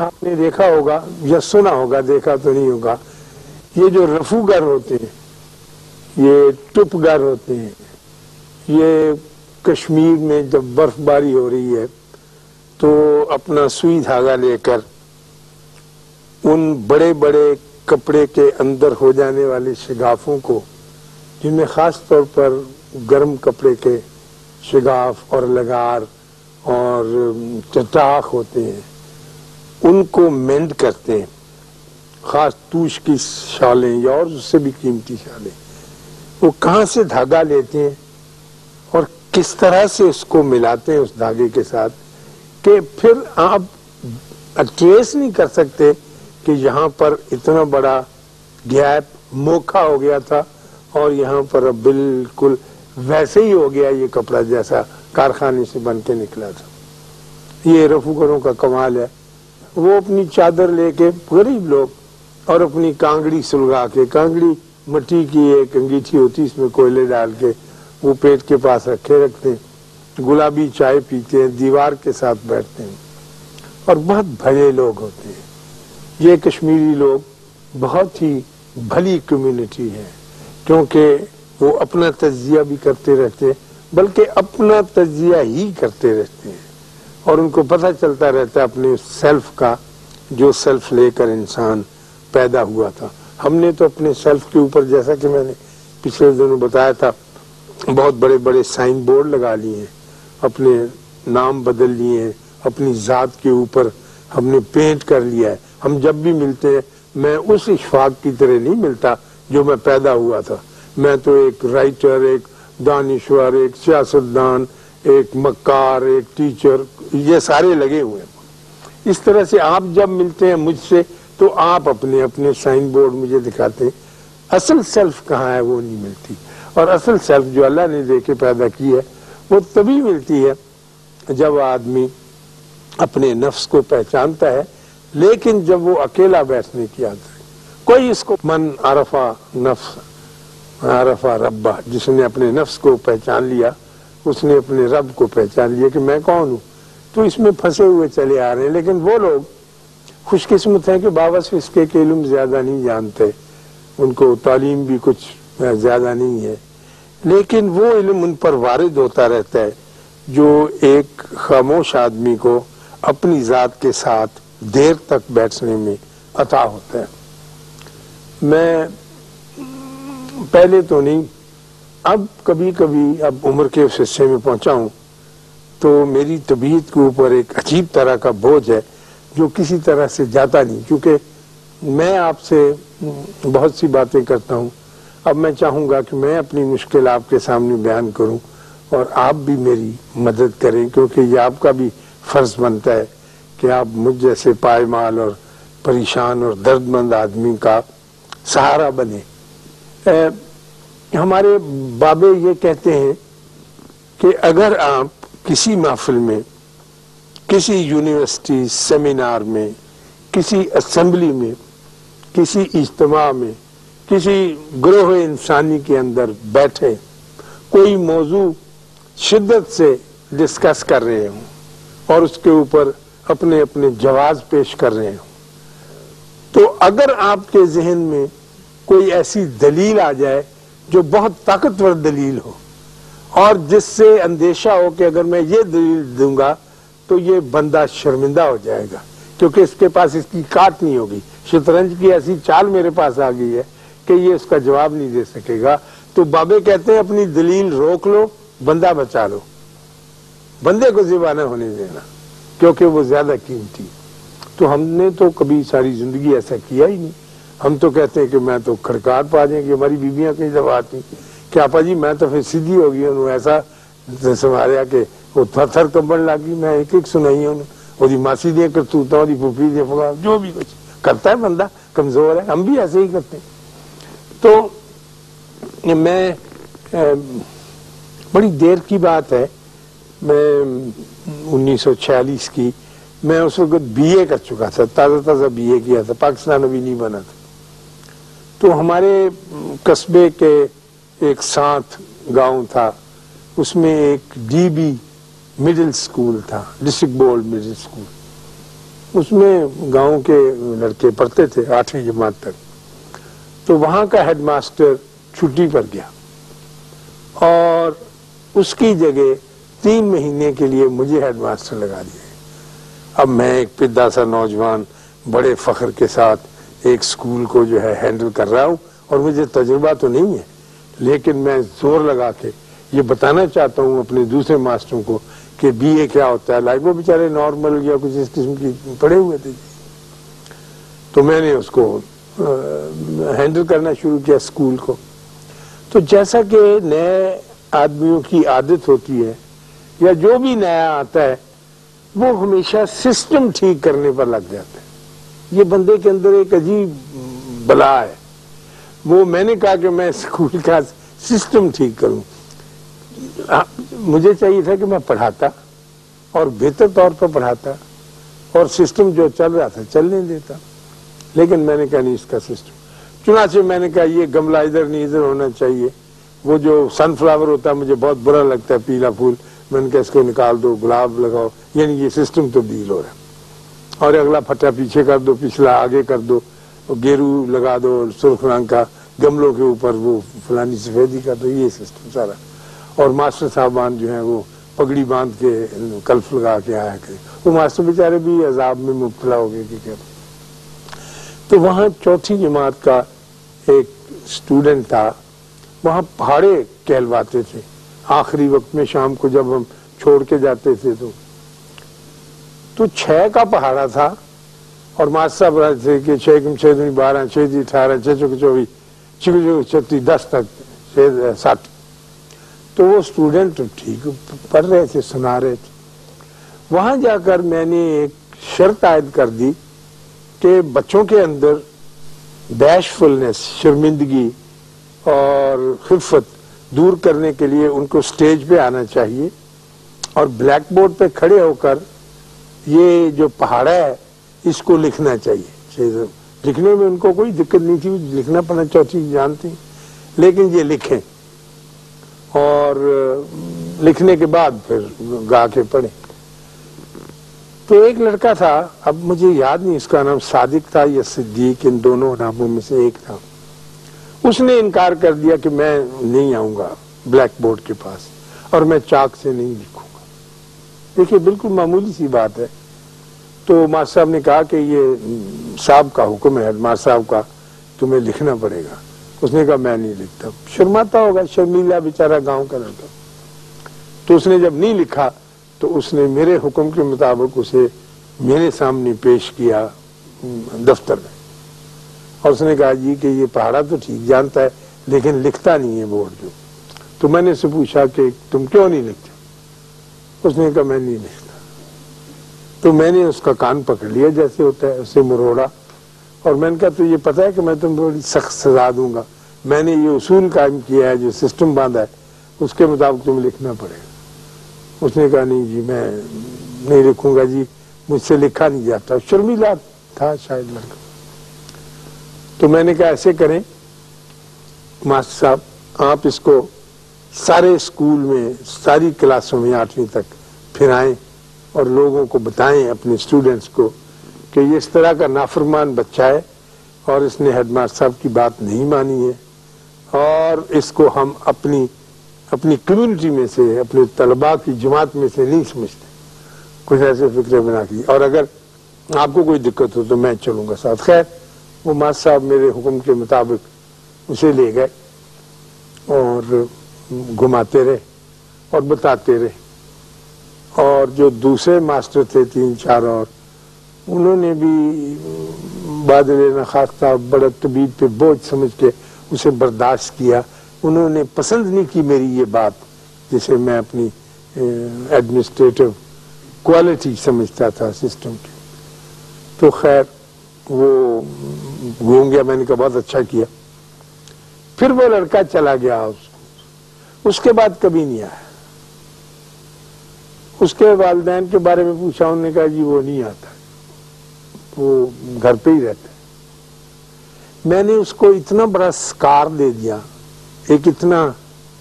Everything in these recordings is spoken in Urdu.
آپ نے دیکھا ہوگا یا سنا ہوگا، دیکھا تو نہیں ہوگا، یہ جو رفو گر ہوتے ہیں، یہ ٹپ گر ہوتے ہیں، یہ کشمیر میں جب برف باری ہو رہی ہے تو اپنا سوئی دھاگا لے کر ان بڑے بڑے کپڑے کے اندر ہو جانے والے شگافوں کو، جن میں خاص طور پر گرم کپڑے کے شگاف اور لگار اور چٹاخ ہوتے ہیں، ان کو مینڈ کرتے ہیں، خاص توش کی شالیں یا اور اس سے بھی قیمتی شالیں، وہ کہاں سے دھاگا لیتے ہیں اور کس طرح سے اس کو ملاتے ہیں اس دھاگے کے ساتھ کہ پھر آپ ٹریس نہیں کر سکتے کہ یہاں پر اتنا بڑا گیپ موکھا ہو گیا تھا اور یہاں پر اب بالکل ویسے ہی ہو گیا یہ کپڑا جیسا کارخانے سے بن کے نکلا تھا۔ یہ رفوگروں کا کمال ہے۔ وہ اپنی چادر لے کے، غریب لوگ، اور اپنی کانگڑی سلگا کے، کانگڑی مٹی کی ایک انگیٹھی ہوتی، اس میں کوئلے ڈال کے وہ پیٹ کے پاس رکھتے ہیں، گلابی چائے پیتے ہیں، دیوار کے ساتھ بیٹھتے ہیں، اور بہت بھلے لوگ ہوتے ہیں۔ یہ کشمیری لوگ بہت ہی بھلی کمیونٹی ہے، کیونکہ وہ اپنا تجزیہ بھی کرتے رہتے ہیں، بلکہ اپنا تجزیہ ہی کرتے رہتے ہیں، اور ان کو پتہ چلتا رہتا ہے اپنے سیلف کا، جو سیلف لے کر انسان پیدا ہوا تھا۔ ہم نے تو اپنے سیلف کے اوپر، جیسا کہ میں نے پچھلے دنوں بتایا تھا، بہت بڑے بڑے سائن بورڈ لگا لیے ہیں، اپنے نام بدل لیے ہیں، اپنی ذات کے اوپر ہم نے پینٹ کر لیا ہے۔ ہم جب بھی ملتے ہیں، میں اس اشفاق کی طرح نہیں ملتا جو میں پیدا ہوا تھا۔ میں تو ایک رائٹر، ایک دانشور، ایک سیاستدان، ایک مکار، ایک ٹیچر، یہ سارے لگے ہوئے ہیں۔ اس طرح سے آپ جب ملتے ہیں مجھ سے تو آپ اپنے اپنے سائن بورڈ مجھے دکھاتے ہیں، اصل سیلف کہاں ہے وہ نہیں ملتی، اور اصل سیلف جو اللہ نے دے کے پیدا کی ہے وہ تبھی ملتی ہے جب آدمی اپنے نفس کو پہچانتا ہے، لیکن جب وہ اکیلا بیٹھنے کی عادت ہے، کوئی اس کو من عرفہ نفس عرفہ ربہ، جس نے اپنے نفس کو پہچان لیا، اس نے اپنے رب کو پہچان لیا کہ میں کون ہوں، تو اس میں پھنسے ہوئے چلے آ رہے ہیں۔ لیکن وہ لوگ خوش قسمت ہیں کہ باوس اس کے علم زیادہ نہیں جانتے، ان کو تعلیم بھی کچھ زیادہ نہیں ہے، لیکن وہ علم ان پر وارد ہوتا رہتا ہے جو ایک خاموش آدمی کو اپنی ذات کے ساتھ دیر تک بیٹھنے میں عطا ہوتا ہے۔ میں پہلے تو نہیں، اب کبھی کبھی اب عمر کے اس حصے میں پہنچا ہوں تو میری طبیعت کے اوپر ایک عجیب طرح کا بوجھ ہے جو کسی طرح سے جاتا نہیں، کیونکہ میں آپ سے بہت سی باتیں کرتا ہوں۔ اب میں چاہوں گا کہ میں اپنی مشکل آپ کے سامنے بیان کروں اور آپ بھی میری مدد کریں، کیونکہ یہ آپ کا بھی فرض بنتا ہے کہ آپ مجھ جیسے پائمال اور پریشان اور درد مند آدمی کا سہارا بنے۔ ہمارے بابے یہ کہتے ہیں کہ اگر آپ کسی محفل میں، کسی یونیورسٹی سیمینار میں، کسی اسمبلی میں، کسی اجتماع میں، کسی گروہ انسانی کے اندر بیٹھے، کوئی موضوع شدت سے ڈسکس کر رہے ہوں اور اس کے اوپر اپنے اپنے جواز پیش کر رہے ہوں، تو اگر آپ کے ذہن میں کوئی ایسی دلیل آ جائے جو بہت طاقتور دلیل ہو اور جس سے اندیشہ ہو کہ اگر میں یہ دلیل دوں گا تو یہ بندہ شرمندہ ہو جائے گا کیونکہ اس کے پاس اس کی کاٹ نہیں ہوگی، شطرنج کی ایسی چال میرے پاس آ گئی ہے کہ یہ اس کا جواب نہیں دے سکے گا، تو بابے کہتے ہیں اپنی دلیل روک لو، بندہ بچا لو، بندے کو ذبح نہ ہونے دینا کیونکہ وہ زیادہ قیمتی۔ تو ہم نے تو کبھی ساری زندگی ایسا کیا ہی نہیں، ہم تو کہتے ہیں کہ میں تو کھڑکار پا جائیں گے، ہماری بیویاں کئی دفعہ آتی کہ آپا جی میں تو پھر سیدھی ہو گئی ہوں، ایسا سنبھالیا کہ وہ تھر تھر کمبن لگی، میں ایک ایک سنائی ہوں، وہی ماسی دیا کرتوتا، وہی پھوپھی دیا پھوپھا، جو بھی کچھ کرتا ہے بندہ کمزور ہے، ہم بھی ایسے ہی کرتے ہیں۔ تو میں بڑی دیر کی بات ہے، میں 1946 کی، میں اس وقت بی اے کر چکا تھا، تازہ تازہ بی اے کیا تھا، پاکستان ابھی نہیں بنا تھا۔ تو ہمارے قصبے کے ایک ساتھ گاؤں تھا، اس میں ایک ڈی بی مڈل سکول تھا، ڈسٹرکٹ بورڈ مڈل سکول، اس میں گاؤں کے لڑکے پڑھتے تھے 8ویں جماعت تک. تو وہاں کا ہیڈ ماسٹر چھٹی پر گیا اور اس کی جگہ 3 مہینے کے لیے مجھے ہیڈ ماسٹر لگا دیا. اب میں ایک پدا سا نوجوان بڑے فخر کے ساتھ ایک سکول کو جو ہے ہینڈل کر رہا ہوں اور مجھے تجربہ تو نہیں ہے، لیکن میں زور لگا کے یہ بتانا چاہتا ہوں اپنے دوسرے ماسٹروں کو کہ بی اے کیا ہوتا ہے. لائک وہ بیچارے نارمل یا کچھ اس قسم کی پڑھے ہوئے تھے. تو میں نے اس کو ہینڈل کرنا شروع کیا اسکول کو. تو جیسا کہ نئے آدمیوں کی عادت ہوتی ہے یا جو بھی نیا آتا ہے وہ ہمیشہ سسٹم ٹھیک کرنے پر لگ جاتا ہے. یہ بندے کے اندر ایک عجیب بلا ہے. وہ میں نے کہا کہ میں اسکول کا سسٹم ٹھیک کروں. مجھے چاہیے تھا کہ میں پڑھاتا اور بہتر طور پر پڑھاتا اور سسٹم جو چل رہا تھا چلنے دیتا، لیکن میں نے کہا نہیں اس کا سسٹم. چنانچہ میں نے کہا یہ گملہ ادھر نہیں ادھر ہونا چاہیے. وہ جو سن فلاور ہوتا ہے مجھے بہت برا لگتا ہے، پیلا پھول، میں نے کہا اس کو نکال دو، گلاب لگاؤ. یعنی یہ سسٹم تبدیل ہو رہا ہے. اور اگلا پھٹا پیچھے کر دو، پچھلا آگے کر دو، گیرو لگا دو سرخ رنگ کا، گملوں کے اوپر وہ فلانی سفیدی کر دو. یہ سسٹم سارا. اور ماسٹر صاحبان جو ہیں وہ پگڑی باندھ کے کلف لگا کے آیا کرے. وہ ماسٹر بیچارے بھی عذاب میں مبتلا ہو گئے کہ کیا. تو وہاں 4تھی جماعت کا ایک اسٹوڈنٹ تھا، وہاں پہاڑے کہلواتے تھے. آخری وقت میں شام کو جب ہم چھوڑ کے جاتے تھے تو 6 کا پہاڑا تھا اور ماسٹر صاحب رہے تھے کہ 6 کم 6 دنی 12 6 جی 18 6 چوک 24 6 36 10 تک 60. تو وہ اسٹوڈنٹ ٹھیک پڑھ رہے تھے، سنا رہے تھے. وہاں جا کر میں نے ایک شرط عائد کر دی کہ بچوں کے اندر بیش فلنس، شرمندگی اور خفت دور کرنے کے لیے ان کو اسٹیج پہ آنا چاہیے اور بلیک بورڈ پہ کھڑے ہو کر یہ جو پہاڑا ہے اس کو لکھنا چاہیے. لکھنے میں ان کو کوئی دقت نہیں تھی، لکھنا پڑھنا 4تھی جانتی، لیکن یہ لکھیں اور لکھنے کے بعد پھر گا کے پڑھیں. تو ایک لڑکا تھا، اب مجھے یاد نہیں اس کا نام صادق تھا یا صدیق، ان دونوں ناموں میں سے ایک تھا. اس نے انکار کر دیا کہ میں نہیں آؤں گا بلیک بورڈ کے پاس اور میں چاک سے نہیں لکھوں گا. دیکھیے بالکل معمولی سی بات ہے. تو ماسٹر صاحب نے کہا کہ یہ صاحب کا حکم ہے، ہیڈ ماسٹر صاحب کا، تمہیں لکھنا پڑے گا. اس نے کہا میں نہیں لکھتا. شرماتا ہوگا، شرمیلا بیچارہ گاؤں کا لڑکا. تو اس نے جب نہیں لکھا تو اس نے میرے حکم کے مطابق اسے میرے سامنے پیش کیا دفتر میں اور اس نے کہا جی کہ یہ پہاڑا تو ٹھیک جانتا ہے لیکن لکھتا نہیں ہے بورڈ جو. تو میں نے اسے پوچھا کہ تم کیوں نہیں لکھتے؟ اس نے کہا میں نہیں لکھتا. تو میں نے اس کا کان پکڑ لیا جیسے ہوتا ہے، اسے مروڑا اور میں نے کہا تو یہ پتا ہے کہ میں تم بڑی سخت سزا دوں گا. میں نے یہ اصول قائم کیا ہے، جو سسٹم باندھا ہے اس کے مطابق تمہیں لکھنا پڑے گا. اس نے کہا نہیں جی میں نہیں لکھوں گا جی، مجھ سے لکھا نہیں جاتا. شرمیلا تھا شاید لڑکا. تو میں نے کہا ایسے کریں ماسٹر صاحب، آپ اس کو سارے اسکول میں ساری کلاسوں میں 8ویں تک پھرائیں اور لوگوں کو بتائیں، اپنے اسٹوڈنٹس کو، کہ یہ اس طرح کا نافرمان بچہ ہے اور اس نے ہیڈ ماسٹر صاحب کی بات نہیں مانی ہے اور اس کو ہم اپنی کمیونٹی میں سے، اپنے طلباء کی جماعت میں سے نہیں سمجھتے. کچھ ایسے فکرے بنا کی، اور اگر آپ کو کوئی دقت ہو تو میں چلوں گا ساتھ. خیر وہ ماسٹر صاحب میرے حکم کے مطابق اسے لے گئے اور گھماتے رہے اور بتاتے رہے. اور جو دوسرے ماسٹر تھے 3-4 اور، انہوں نے بھی بادل نخواستہ بڑا طبیعت پہ بوجھ سمجھ کے اسے برداشت کیا. انہوں نے پسند نہیں کی میری یہ بات جسے میں اپنی ایڈمنسٹریٹو کوالٹی سمجھتا تھا سسٹم کی. تو خیر وہ گھوم گیا. میں نے کہا بہت اچھا کیا. پھر وہ لڑکا چلا گیا اس کے بعد کبھی نہیں آیا. اس کے والدین کے بارے میں پوچھا، انہوں نے کہا جی وہ نہیں آتا، وہ گھر پہ ہی رہتا ہے. میں نے اس کو اتنا بڑا سکار دے دیا، ایک اتنا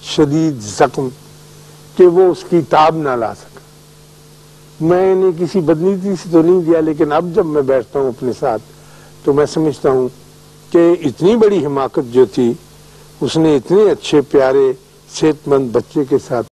شدید زخم کہ وہ اس کی تاب نہ لا سکا. میں نے کسی بدنیتی سے تو نہیں دیا، لیکن اب جب میں بیٹھتا ہوں اپنے ساتھ تو میں سمجھتا ہوں کہ اتنی بڑی حماقت جو تھی اس نے اتنے اچھے پیارے صحت مند بچے کے ساتھ